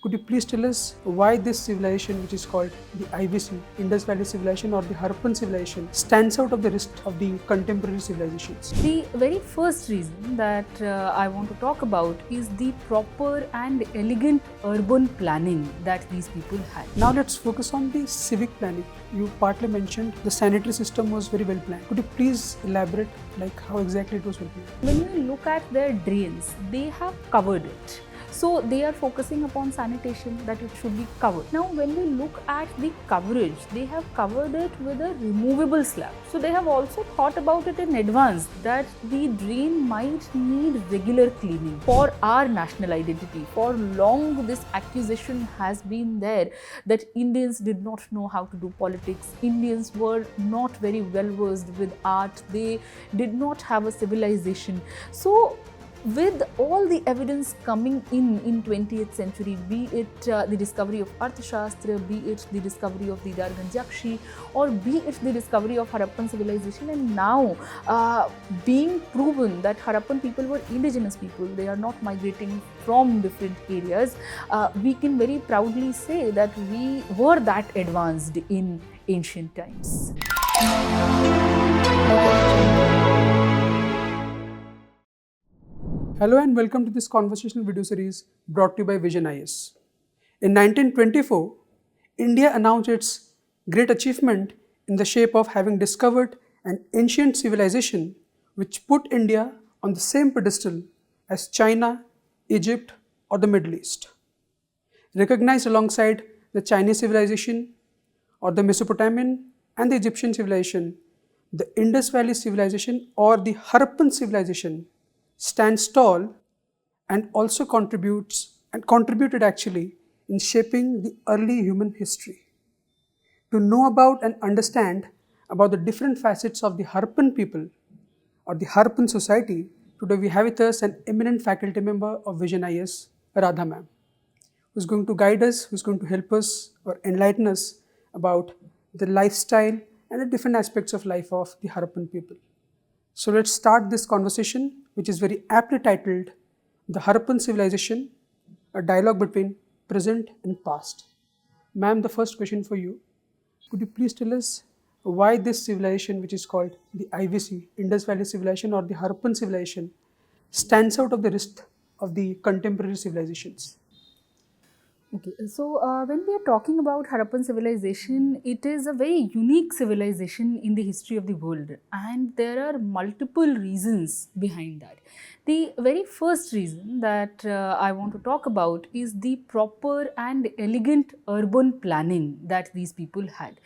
Could you please tell us why this civilization, which is called the IVC, Indus Valley Civilization or the Harappan Civilization, stands out of the rest of the contemporary civilizations? The very first reason that I want to talk about is the proper and elegant urban planning that these people had. Now let's focus on the civic planning. You partly mentioned the sanitary system was very well planned. Could you please elaborate like how exactly it was well planned? When you look at their drains, they have covered it. So they are focusing upon sanitation, that it should be covered. Now when we look at the coverage, they have covered it with a removable slab. So they have also thought about it in advance that the drain might need regular cleaning for our national identity. For long this accusation has been there that Indians did not know how to do politics. Indians were not very well versed with art. They did not have a civilization. So with all the evidence coming in 20th century, be it the discovery of Arthashastra, be it the discovery of the Darganjakshi, or be it the discovery of Harappan civilization, and now being proven that Harappan people were indigenous people, they are not migrating from different areas, we can very proudly say that we were that advanced in ancient times. Hello and welcome to this conversational video series brought to you by VisionIAS. In 1924, India announced its great achievement in the shape of having discovered an ancient civilization which put India on the same pedestal as China, Egypt, or the Middle East. Recognized alongside the Chinese civilization or the Mesopotamian and the Egyptian civilization, the Indus Valley Civilization or the Harappan Civilization stands tall and also contributed actually in shaping the early human history. To know about and understand about the different facets of the Harappan people or the Harappan society, today we have with us an eminent faculty member of VisionIAS, Radha Ma'am, who is going to guide us, who is going to help us or enlighten us about the lifestyle and the different aspects of life of the Harappan people. So let's start this conversation, which is very aptly titled The Harappan Civilization, a dialogue between present and past. Ma'am, the first question for you. Could you please tell us why this civilization, which is called the IVC, Indus Valley Civilization or the Harappan Civilization, stands out of the rest of the contemporary civilizations? Okay, so when we are talking about Harappan civilization, it is a very unique civilization in the history of the world, and there are multiple reasons behind that. The very first reason that I want to talk about is the proper and elegant urban planning that these people had.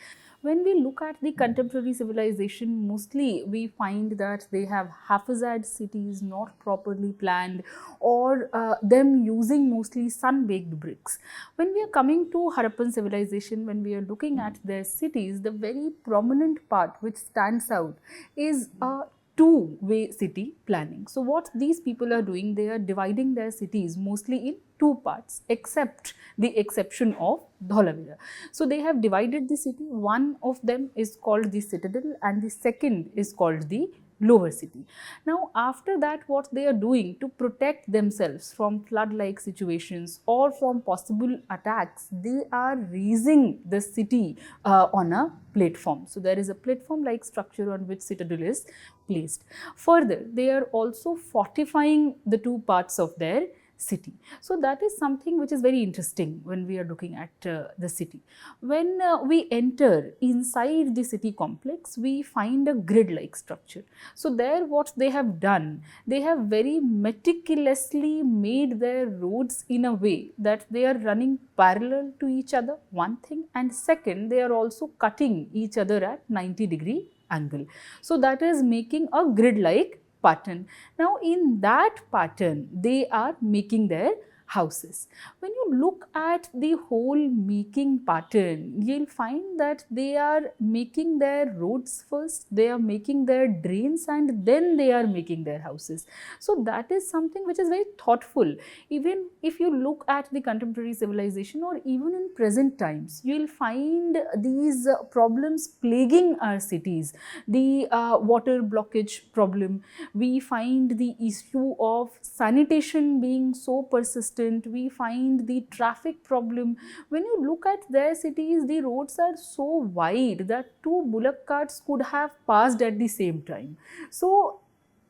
When we look at the contemporary civilization, mostly we find that they have haphazard cities, not properly planned, or them using mostly sun-baked bricks. When we are coming to Harappan civilization, when we are looking at their cities, the very prominent part which stands out is a two-way city planning. So what these people are doing, they are dividing their cities mostly in two parts, except the exception of Dholavira. So they have divided the city. One of them is called the citadel and the second is called the lower city. Now after that, what they are doing to protect themselves from flood-like situations or from possible attacks, they are raising the city on a platform. So there is a platform-like structure on which citadel is placed. Further, they are also fortifying the two parts of their city. So that is something which is very interesting when we are looking at the city. When we enter inside the city complex, we find a grid-like structure. So there what they have done, they have very meticulously made their roads in a way that they are running parallel to each other, one thing, and second, they are also cutting each other at 90-degree angle. So that is making a grid-like pattern. Now in that pattern, they are making their houses. When you look at the whole making pattern, you'll find that they are making their roads first, they are making their drains, and then they are making their houses. So that is something which is very thoughtful. Even if you look at the contemporary civilization or even in present times, you'll find these problems plaguing our cities. The water blockage problem, we find the issue of sanitation being so persistent constant. We find the traffic problem. When you look at their cities, the roads are so wide that two bullock carts could have passed at the same time. So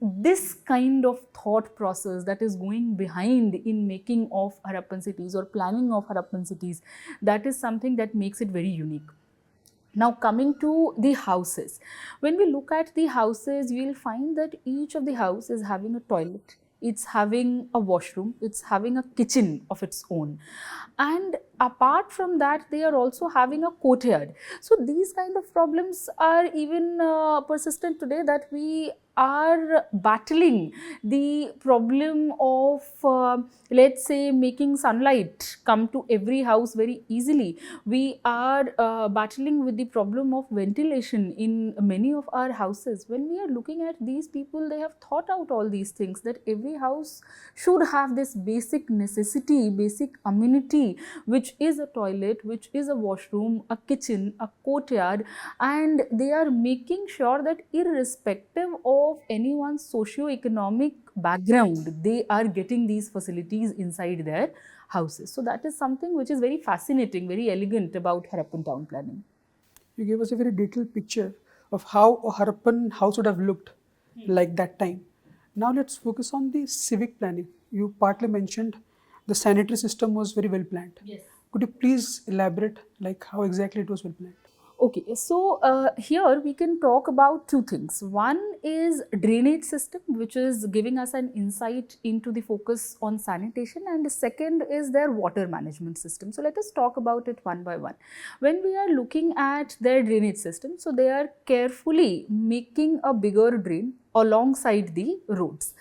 this kind of thought process that is going behind in making of Harappan cities or planning of Harappan cities, that is something that makes it very unique. Now coming to the houses, when we look at the houses, you will find that each of the house is having a toilet, it's having a washroom, it's having a kitchen of its own, and apart from that they are also having a courtyard. So these kind of problems are even persistent today, that we are battling the problem of let's say making sunlight come to every house very easily. We are battling with the problem of ventilation in many of our houses. When we are looking at these people, they have thought out all these things, that every house should have this basic necessity, basic amenity, which is a toilet, which is a washroom, a kitchen, a courtyard, and they are making sure that irrespective of anyone's socio-economic background, they are getting these facilities inside their houses. So that is something which is very fascinating, very elegant about Harappan town planning. You gave us a very detailed picture of how a Harappan house would have looked like that time. Now let's focus on the civic planning. You partly mentioned the sanitary system was very well planned. Yes. Could you please elaborate like how exactly it was well planned? Okay, so here we can talk about two things. One is drainage system, which is giving us an insight into the focus on sanitation, and the second is their water management system. So let us talk about it one by one. When we are looking at their drainage system, so they are carefully making a bigger drain alongside the roads,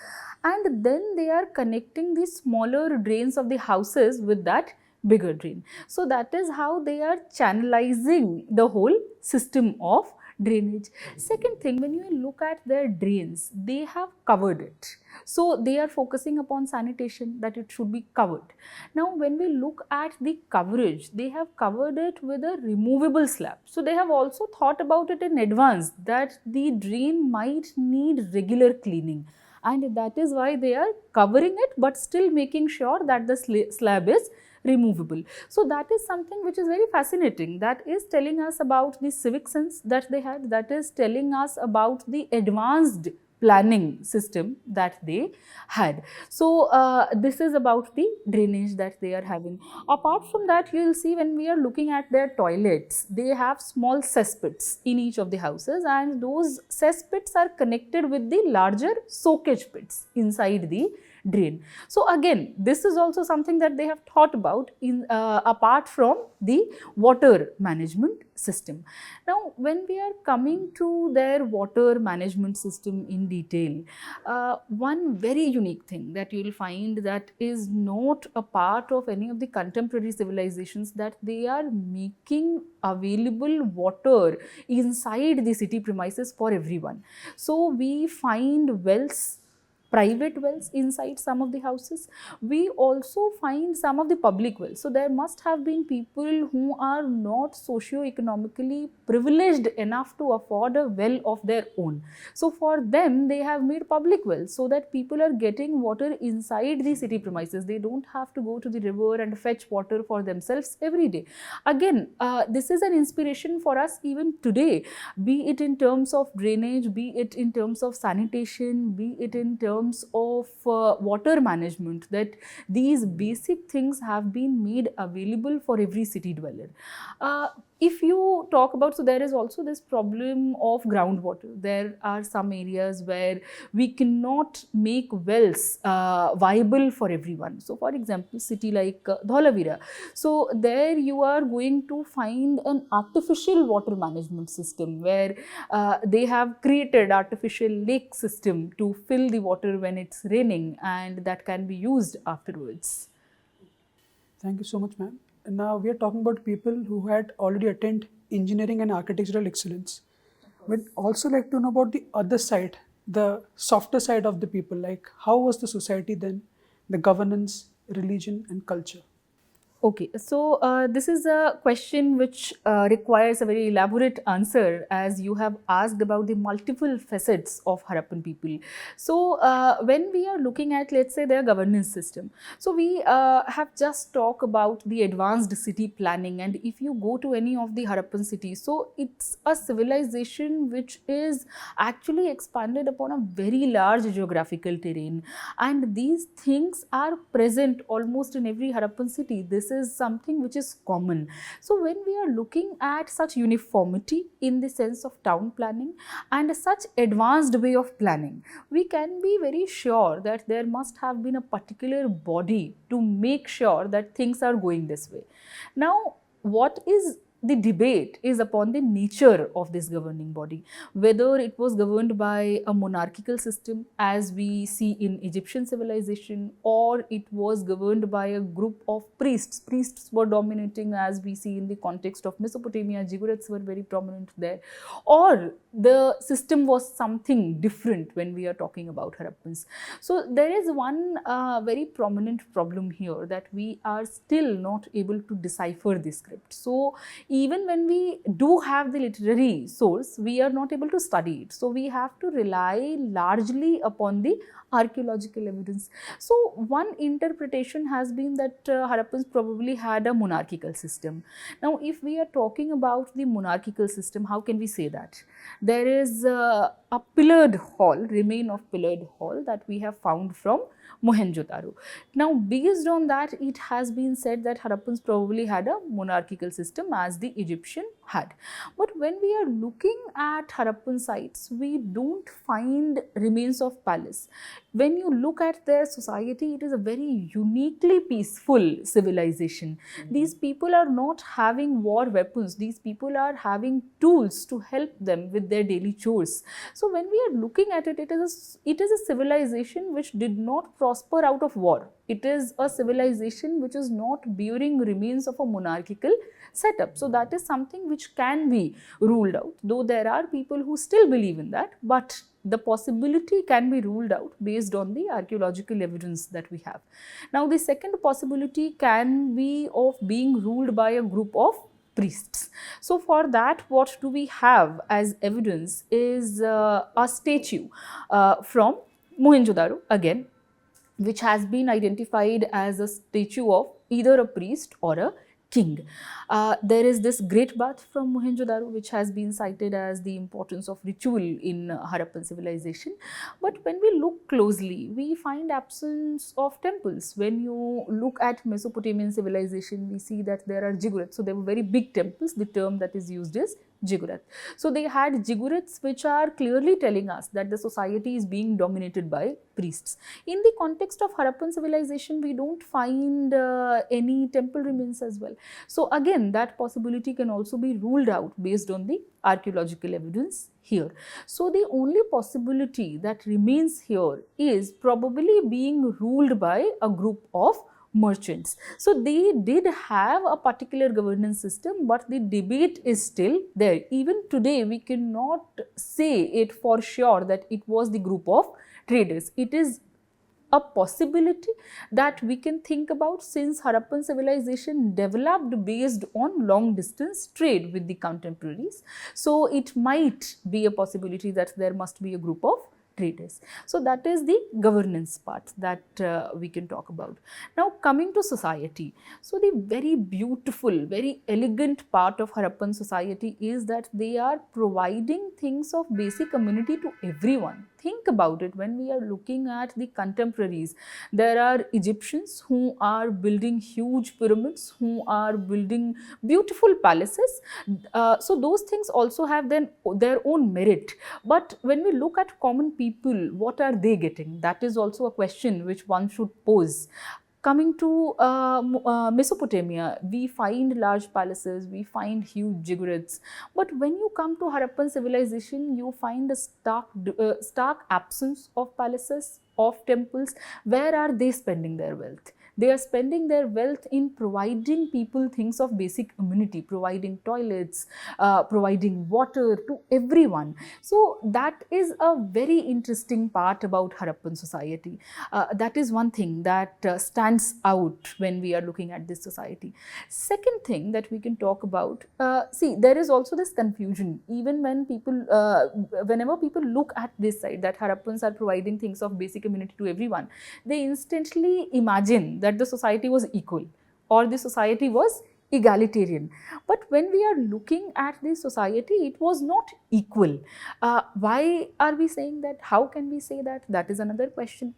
and then they are connecting the smaller drains of the houses with that bigger drain. So that is how they are channelizing the whole system of drainage. Second thing, when you look at their drains, they have covered it. So they are focusing upon sanitation, that it should be covered. Now when we look at the coverage, they have covered it with a removable slab. So they have also thought about it in advance, that the drain might need regular cleaning, and that is why they are covering it but still making sure that the slab is removable. So that is something which is very fascinating. That is telling us about the civic sense that they had. That is telling us about the advanced planning system that they had. So this is about the drainage that they are having. Apart from that, you will see when we are looking at their toilets, they have small cesspits in each of the houses, and those cesspits are connected with the larger soakage pits inside the drain. So again, this is also something that they have thought about in apart from the water management system. Now when we are coming to their water management system in detail, one very unique thing that you will find that is not a part of any of the contemporary civilizations, that they are making available water inside the city premises for everyone. So we find wells, private wells inside some of the houses. We also find some of the public wells. So there must have been people who are not socio-economically privileged enough to afford a well of their own. So for them, they have made public wells so that people are getting water inside the city premises. They don't have to go to the river and fetch water for themselves every day. Again, this is an inspiration for us even today, be it in terms of drainage, be it in terms of sanitation, be it in terms of water management, that these basic things have been made available for every city dweller. If you talk about, so there is also this problem of groundwater. There are some areas where we cannot make wells viable for everyone. So for example, city like Dholavira. So there you are going to find an artificial water management system where they have created artificial lake system to fill the water when it's raining, and that can be used afterwards. Thank you so much, ma'am. Now we are talking about people who had already attained engineering and architectural excellence. We'd also like to know about the other side, the softer side of the people, like how was the society then, the governance, religion and culture? Okay, so this is a question which requires a very elaborate answer, as you have asked about the multiple facets of Harappan people. So, when we are looking at, let's say, their governance system, so we have just talked about the advanced city planning, and if you go to any of the Harappan cities, so it's a civilization which is actually expanded upon a very large geographical terrain, and these things are present almost in every Harappan city. This is something which is common. So when we are looking at such uniformity in the sense of town planning and such advanced way of planning, we can be very sure that there must have been a particular body to make sure that things are going this way. Now, what is the debate is upon the nature of this governing body, whether it was governed by a monarchical system as we see in Egyptian civilization, or it was governed by a group of priests. Priests were dominating as we see in the context of Mesopotamia, ziggurats were very prominent there, or the system was something different when we are talking about Harappans. So there is one very prominent problem here, that we are still not able to decipher the script. So even when we do have the literary source, we are not able to study it. So we have to rely largely upon the archaeological evidence. So one interpretation has been that Harappans probably had a monarchical system. Now, if we are talking about the monarchical system, how can we say that? There is a pillared hall, remain of pillared hall, that we have found from Mohenjo-daro. Now, based on that, it has been said that Harappans probably had a monarchical system as the Egyptian had. But when we are looking at Harappan sites, we don't find remains of palace. When you look at their society, it is a very uniquely peaceful civilization. These people are not having war weapons. These people are having tools to help them with their daily chores. So when we are looking at it, it is a civilization which did not prosper out of war. It is a civilization which is not bearing remains of a monarchical setup. So that is something which can be ruled out, though there are people who still believe in that, but the possibility can be ruled out based on the archaeological evidence that we have. Now, the second possibility can be of being ruled by a group of priests. So for that, what do we have as evidence is a statue from Mohenjo-daro again, which has been identified as a statue of either a priest or a king. There is this great bath from Mohenjo-daro, which has been cited as the importance of ritual in Harappan civilization. But when we look closely, we find absence of temples. When you look at Mesopotamian civilization, we see that there are ziggurats. So there were very big temples. The term that is used is ziggurat. So they had ziggurats which are clearly telling us that the society is being dominated by priests. In the context of Harappan civilization, we don't find any temple remains as well. So again, that possibility can also be ruled out based on the archaeological evidence here. So the only possibility that remains here is probably being ruled by a group of merchants. So they did have a particular governance system, but the debate is still there. Even today, we cannot say it for sure that it was the group of traders. It is a possibility that we can think about, since Harappan civilization developed based on long distance trade with the contemporaries. So it might be a possibility that there must be a group of traders. So that is the governance part that we can talk about. Now, coming to society. So the very beautiful, very elegant part of Harappan society is that they are providing things of basic amenity to everyone. Think about it. When we are looking at the contemporaries, there are Egyptians who are building huge pyramids, who are building beautiful palaces. So those things also have their own merit. But when we look at common people, what are they getting? That is also a question which one should pose. Coming to Mesopotamia, we find large palaces, we find huge ziggurats. But when you come to Harappan civilization, you find a stark absence of palaces, of temples. Where are they spending their wealth? They are spending their wealth in providing people things of basic amenity, providing toilets, providing water to everyone. So that is a very interesting part about Harappan society. That is one thing that stands out when we are looking at this society. Second thing that we can talk about, see, there is also this confusion. Even when people, whenever people look at this side, that Harappans are providing things of basic amenity to everyone, they instantly imagine that the society was equal or the society was egalitarian. But when we are looking at the society, it was not equal. Why are we saying that? How can we say that? That is another question.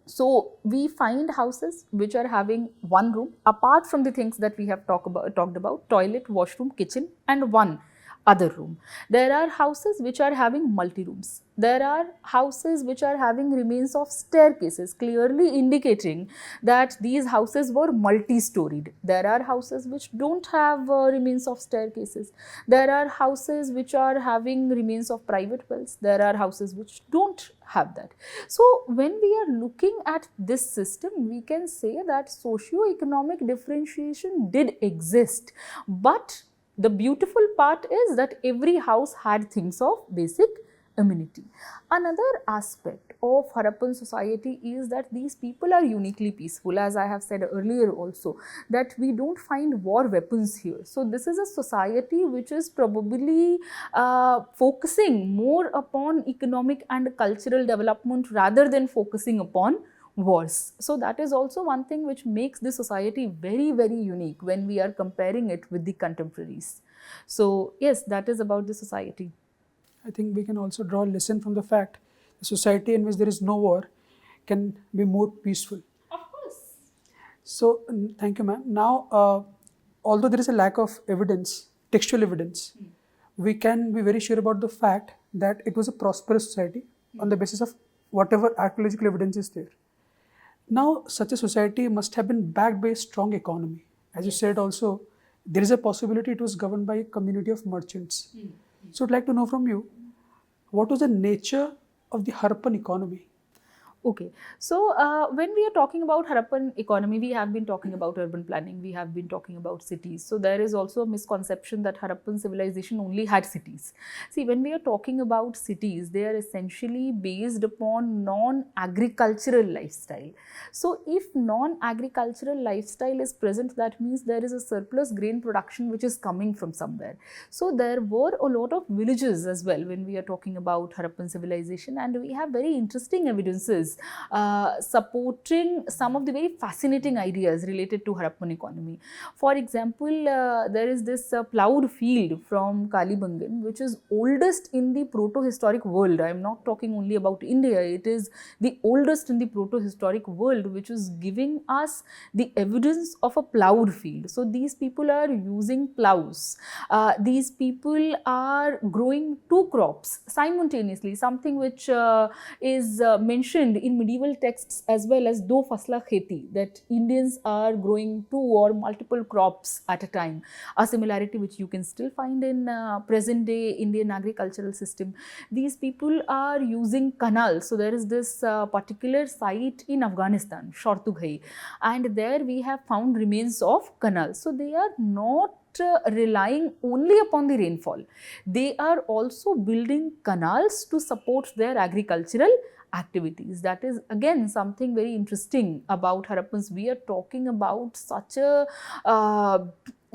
So we find houses which are having one room, apart from the things that we have talked about, toilet, washroom, kitchen, and one other room. There are houses which are having multi-rooms. There are houses which are having remains of staircases, clearly indicating that these houses were multi-storied. There are houses which don't have remains of staircases. There are houses which are having remains of private wells. There are houses which don't have that. So when we are looking at this system, we can say that socio-economic differentiation did exist, but the beautiful part is that every house had things of basic amenity. Another aspect of Harappan society is that these people are uniquely peaceful, as I have said earlier also, that we don't find war weapons here. So this is a society which is probably focusing more upon economic and cultural development rather than focusing upon wars. So that is also one thing which makes the society very, very unique when we are comparing it with the contemporaries. So yes, that is about the society. I think we can also draw a lesson from the fact the society in which there is no war can be more peaceful. Of course. So thank you, ma'am. Now, although there is a lack of evidence, textual evidence, we can be very sure about the fact that it was a prosperous society on the basis of whatever archaeological evidence is there. Now, such a society must have been backed by a strong economy. As you said also, there is a possibility it was governed by a community of merchants. So I'd like to know from you, what was the nature of the Harappan economy? Okay, so when we are talking about Harappan economy, we have been talking about urban planning, we have been talking about cities. So there is also a misconception that Harappan civilization only had cities. See, when we are talking about cities, they are essentially based upon non-agricultural lifestyle. So if non-agricultural lifestyle is present, that means there is a surplus grain production which is coming from somewhere. So there were a lot of villages as well when we are talking about Harappan civilization, and we have very interesting evidences supporting some of the very fascinating ideas related to Harappan economy. For example, there is this ploughed field from Kalibangan, which is oldest in the proto-historic world. I am not talking only about India, it is the oldest in the proto-historic world, which is giving us the evidence of a ploughed field. So these people are using ploughs. These people are growing two crops simultaneously, something which is mentioned in medieval texts as well as do fasla kheti, that Indians are growing two or multiple crops at a time, a similarity which you can still find in present day Indian agricultural system. These people are using canals. So there is this particular site in Afghanistan, Shortughai, and there we have found remains of canals. So they are not relying only upon the rainfall. They are also building canals to support their agricultural activities. That is again something very interesting about Harappans. We are talking about such a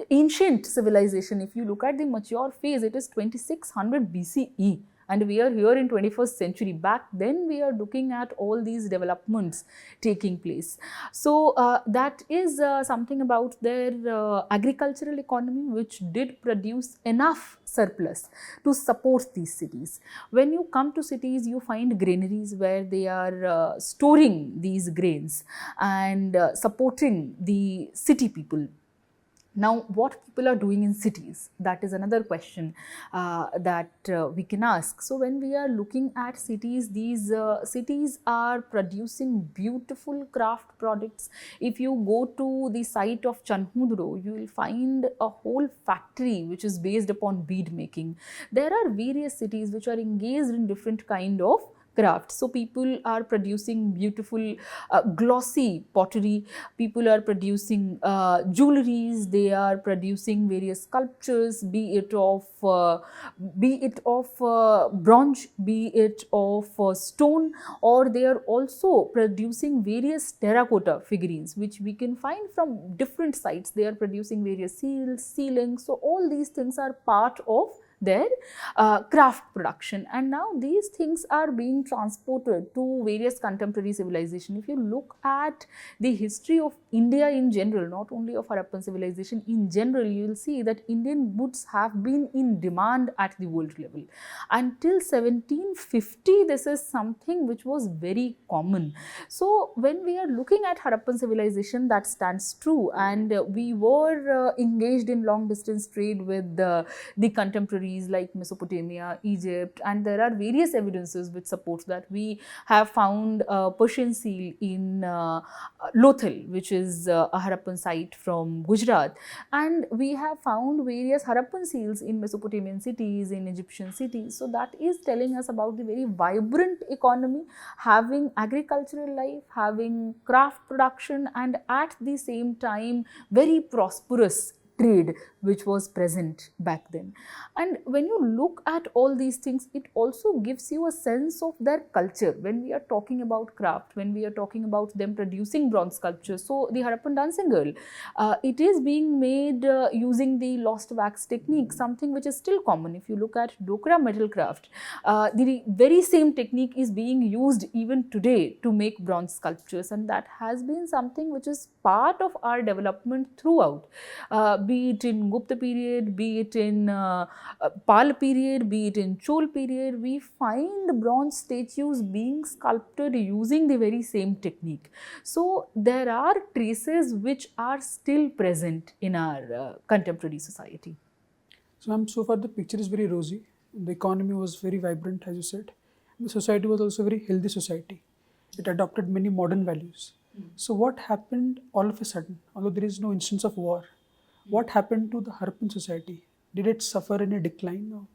ancient civilization. If you look at the mature phase, it is 2600 BCE. And we are here in 21st century. Back then, we are looking at all these developments taking place. So that is something about their agricultural economy, which did produce enough surplus to support these cities. When you come to cities, you find granaries where they are storing these grains and supporting the city people. Now, what people are doing in cities, that is another question that we can ask. So, when we are looking at cities, these cities are producing beautiful craft products. If you go to the site of Chanhudro, you will find a whole factory which is based upon bead making. There are various cities which are engaged in different kind of craft. So people are producing beautiful glossy pottery, people are producing jewelries, they are producing various sculptures, be it of bronze, be it of stone, or they are also producing various terracotta figurines which we can find from different sites. They are producing various seals, ceilings, so all these things are part of their craft production, and now these things are being transported to various contemporary civilization. If you look at the history of India in general, not only of Harappan civilization in general, you will see that Indian goods have been in demand at the world level. Until 1750, this is something which was very common. So when we are looking at Harappan civilization, that stands true, and we were engaged in long distance trade with the contemporaries like Mesopotamia, Egypt, and there are various evidences which support that. We have found Persian seal in Lothal, which is a Harappan site from Gujarat, and we have found various Harappan seals in Mesopotamian cities, in Egyptian cities. So that is telling us about the very vibrant economy, having agricultural life, having craft production, and at the same time very prosperous trade which was present back then. And when you look at all these things, it also gives you a sense of their culture. When we are talking about craft, when we are talking about them producing bronze sculptures, so the Harappan dancing girl, it is being made using the lost wax technique, something which is still common. If you look at Dokra metal craft, the very same technique is being used even today to make bronze sculptures, and that has been something which is part of our development throughout, be it in Gupta period, be it in Pal period, be it in Chol period. We find bronze statues being sculpted using the very same technique. So there are traces which are still present in our contemporary society. So, ma'am, so far the picture is very rosy. The economy was very vibrant, as you said. The society was also a very healthy society. It adopted many modern values. So, what happened all of a sudden? Although there is no instance of war, what happened to the Harappan society? Did it suffer any decline? Or?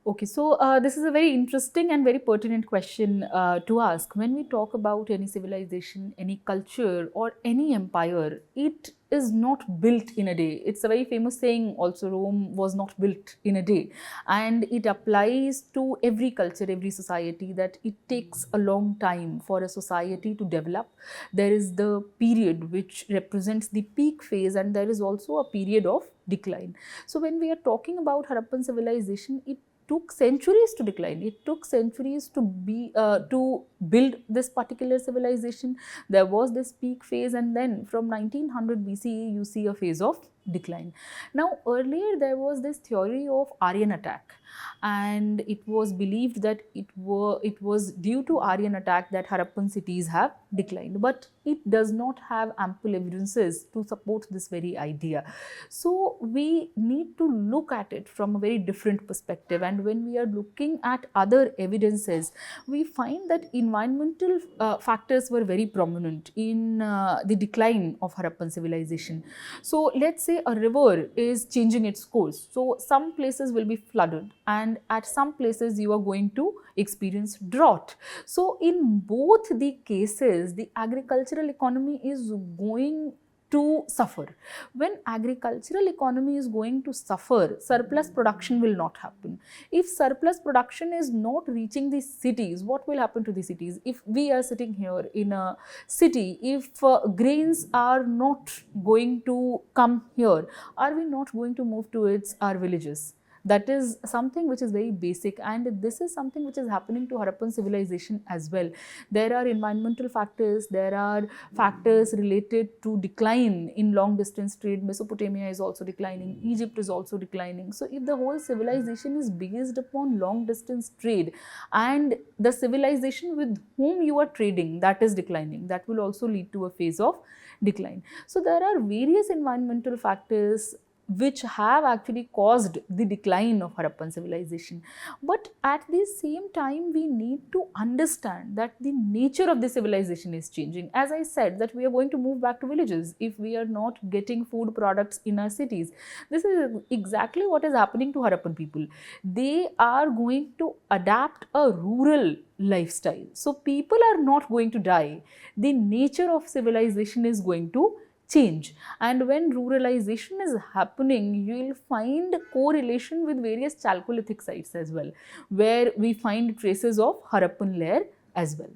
Okay, so this is a very interesting and very pertinent question to ask. When we talk about any civilization, any culture, or any empire, it is not built in a day. It's a very famous saying also, Rome was not built in a day. And it applies to every culture, every society, that it takes a long time for a society to develop. There is the period which represents the peak phase, and there is also a period of decline. So when we are talking about Harappan civilization, it took centuries to decline. It took centuries to build this particular civilization. There was this peak phase, and then from 1900 BCE you see a phase of decline. Now earlier there was this theory of Aryan attack, and it was believed that it was due to Aryan attack that Harappan cities have declined, but it does not have ample evidences to support this very idea. So we need to look at it from a very different perspective, and when we are looking at other evidences, we find that environmental factors were very prominent in the decline of Harappan civilization. So let's say a river is changing its course. So some places will be flooded, and at some places you are going to experience drought. So in both the cases, the agricultural economy is going to suffer. When agricultural economy is going to suffer, surplus production will not happen. If surplus production is not reaching the cities, what will happen to the cities? If we are sitting here in a city, if grains are not going to come here, are we not going to move towards our villages? That is something which is very basic, and this is something which is happening to Harappan civilization as well. There are environmental factors, there are factors related to decline in long distance trade. Mesopotamia is also declining, Egypt is also declining. So if the whole civilization is based upon long distance trade, and the civilization with whom you are trading, that is declining, that will also lead to a phase of decline. So there are various environmental factors which have actually caused the decline of Harappan civilization. But at the same time, we need to understand that the nature of the civilization is changing. As I said, that we are going to move back to villages if we are not getting food products in our cities. This is exactly what is happening to Harappan people. They are going to adapt a rural lifestyle. So people are not going to die. The nature of civilization is going to change, and when ruralization is happening, you will find correlation with various chalcolithic sites as well, where we find traces of Harappan layer as well.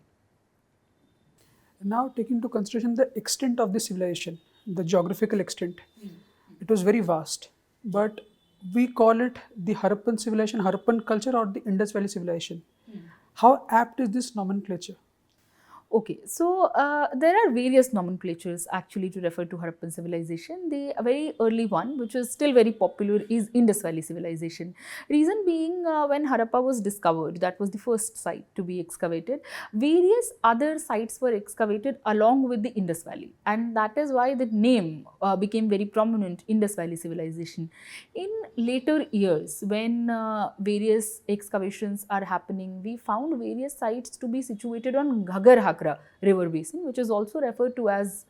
Now, taking into consideration the extent of the civilization, the geographical extent, it was very vast. But we call it the Harappan civilization, Harappan culture, or the Indus Valley Civilization. How apt is this nomenclature? Okay, so there are various nomenclatures actually to refer to Harappan civilization. The very early one, which is still very popular, is Indus Valley Civilization. Reason being, when Harappa was discovered, that was the first site to be excavated. Various other sites were excavated along with the Indus Valley, and that is why the name became very prominent, Indus Valley Civilization. In later years, when various excavations are happening, we found various sites to be situated on Ghaggar river basin, which is also referred to as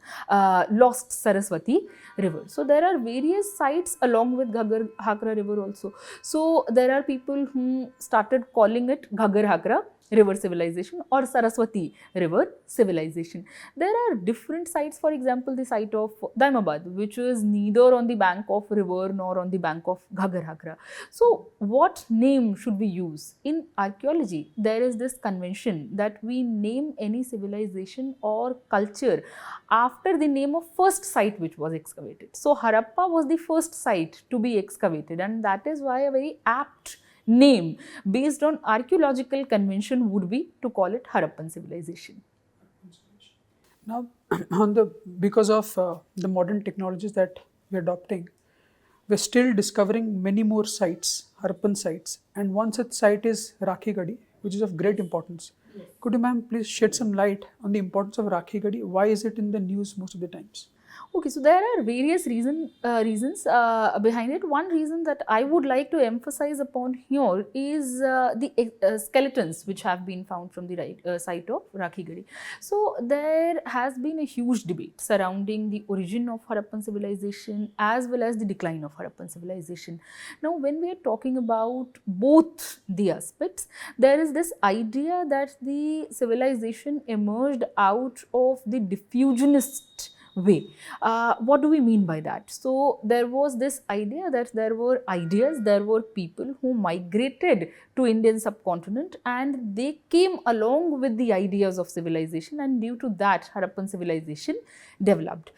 lost Saraswati river. So there are various sites along with Ghaggar Hakra river also. So there are people who started calling it Ghaggar Hakra river civilization or Saraswati river civilization. There are different sites, for example, the site of Daimabad, which is neither on the bank of river nor on the bank of Ghaggar Hakra. So what name should we use? In archaeology, there is this convention that we name any civilization or culture after the name of first site which was excavated. So Harappa was the first site to be excavated, and that is why a very apt name based on archaeological convention would be to call it Harappan civilization. Now, because of the modern technologies that we're adopting, we're still discovering many more sites, Harappan sites, and one such site is Rakhigarhi, which is of great importance. Yes. Could you, ma'am, please shed some light on the importance of Rakhigarhi? Why is it in the news most of the times? Okay, so there are various reasons behind it. One reason that I would like to emphasize upon here is the skeletons which have been found from the site of Rakhigarhi. So there has been a huge debate surrounding the origin of Harappan civilization as well as the decline of Harappan civilization. Now, when we are talking about both the aspects, there is this idea that the civilization emerged out of the diffusionist way. What do we mean by that? So there was this idea that there were ideas, there were people who migrated to Indian subcontinent and they came along with the ideas of civilization, and due to that Harappan civilization developed.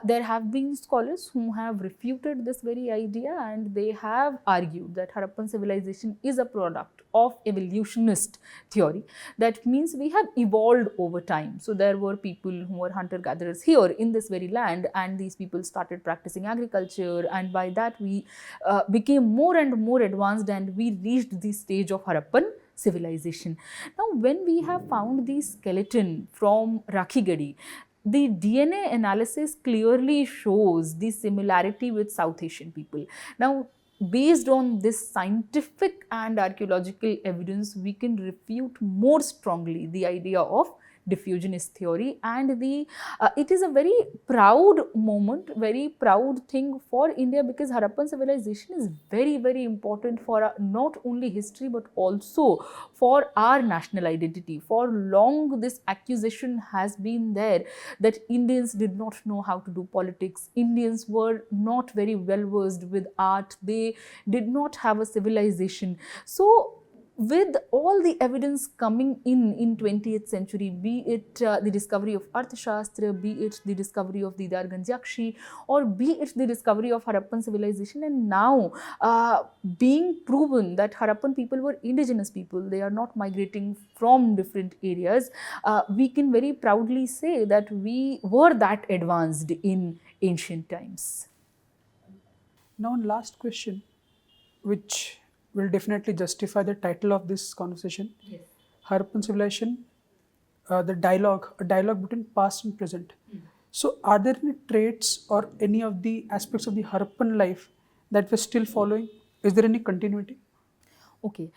There have been scholars who have refuted this very idea, and they have argued that Harappan civilization is a product of evolutionist theory. That means we have evolved over time. So there were people who were hunter-gatherers here in this very land, and these people started practicing agriculture, and by that we became more and more advanced, and we reached the stage of Harappan civilization. Now, when we have found the skeleton from Rakhigarhi, the DNA analysis clearly shows the similarity with South Asian people. Now, based on this scientific and archaeological evidence, we can refute more strongly the idea of diffusionist theory, and it is a very proud moment, very proud thing for India, because Harappan civilization is very, very important for not only history but also for our national identity. For long this accusation has been there that Indians did not know how to do politics, Indians were not very well versed with art, they did not have a civilization. So with all the evidence coming in 20th century, be it the discovery of Arthashastra, be it the discovery of the Darganjakshi, or be it the discovery of Harappan civilization, and now being proven that Harappan people were indigenous people, they are not migrating from different areas, we can very proudly say that we were that advanced in ancient times. Now, one last question, which will definitely justify the title of this conversation. Yes. Harappan civilization, a dialogue between past and present. So, are there any traits or any of the aspects of the Harappan life that we're still following? Is there any continuity? Okay,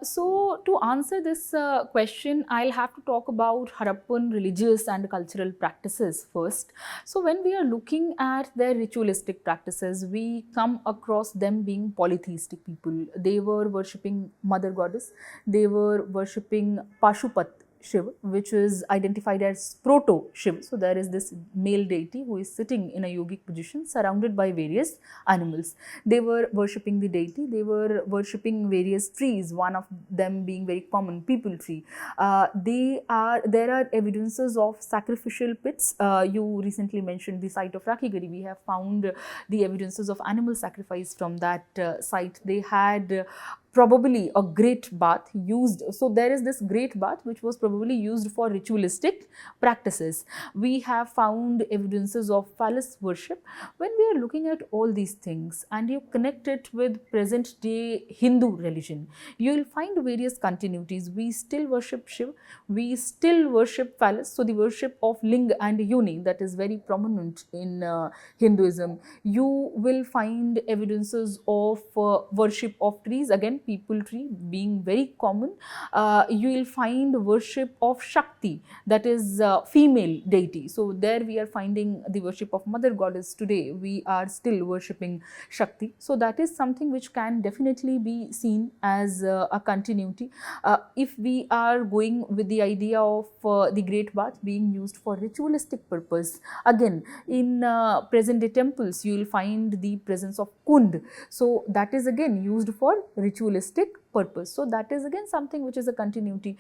so to answer this question, I'll have to talk about Harappan religious and cultural practices first. So, when we are looking at their ritualistic practices, we come across them being polytheistic people. They were worshipping Mother Goddess, they were worshipping Pashupat Shiva, which is identified as proto Shiva. So there is this male deity who is sitting in a yogic position surrounded by various animals. They were worshipping the deity, they were worshipping various trees, one of them being very common, people tree. There are evidences of sacrificial pits. You recently mentioned the site of Rakhigarhi. We have found the evidences of animal sacrifice from that site. They had probably a great bath used. So there is this great bath which was probably used for ritualistic practices. We have found evidences of phallus worship. When we are looking at all these things and you connect it with present day Hindu religion, you will find various continuities. We still worship Shiva, we still worship phallus. So the worship of linga and yoni, that is very prominent in Hinduism. You will find evidences of worship of trees, again people tree being very common. You will find worship of Shakti, that is female deity. So there we are finding the worship of Mother Goddess. Today we are still worshipping Shakti. So that is something which can definitely be seen as a continuity. If we are going with the idea of the great bath being used for ritualistic purpose, again in present day temples you will find the presence of Kund. So that is again used for ritualistic purpose. So that is again something which is a continuity.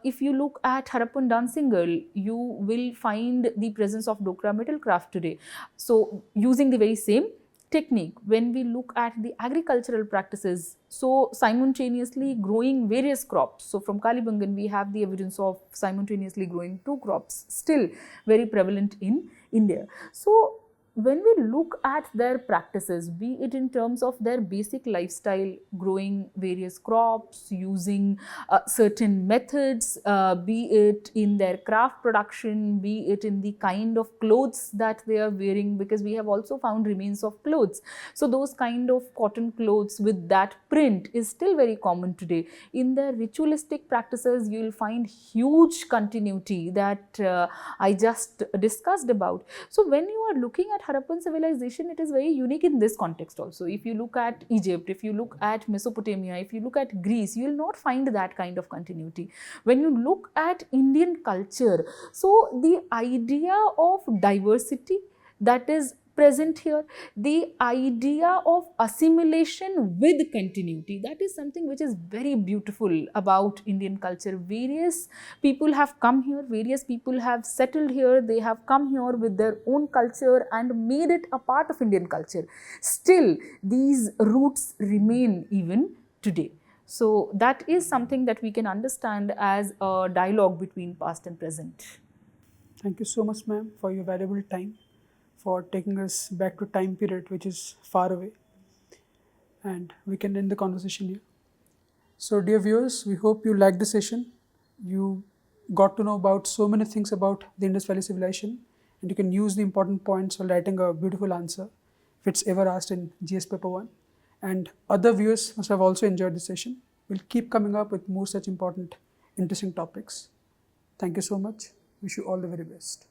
If you look at Harappan dancing girl, you will find the presence of Dokra metal craft today. So using the very same technique. When we look at the agricultural practices, so simultaneously growing various crops. So from Kalibangan we have the evidence of simultaneously growing 2 crops, still very prevalent in India. So when we look at their practices, be it in terms of their basic lifestyle, growing various crops, using certain methods, be it in their craft production, be it in the kind of clothes that they are wearing, because we have also found remains of clothes. So those kind of cotton clothes with that print is still very common today. In their ritualistic practices, you will find huge continuity that I just discussed about. So when you are looking at Harappan civilization, it is very unique in this context also. If you look at Egypt, if you look at Mesopotamia, if you look at Greece, you will not find that kind of continuity. When you look at Indian culture, so the idea of diversity that is present here, the idea of assimilation with continuity, that is something which is very beautiful about Indian culture. Various people have come here, various people have settled here, they have come here with their own culture and made it a part of Indian culture. Still, these roots remain even today. So that is something that we can understand as a dialogue between past and present. Thank you so much, ma'am, for your valuable time, for taking us back to time period which is far away, and we can end the conversation here. So dear viewers, we hope you liked the session. You got to know about so many things about the Indus Valley Civilization, and you can use the important points while writing a beautiful answer if it's ever asked in GS paper 1. And other viewers must have also enjoyed the session. We'll keep coming up with more such important interesting topics. Thank you so much. Wish you all the very best.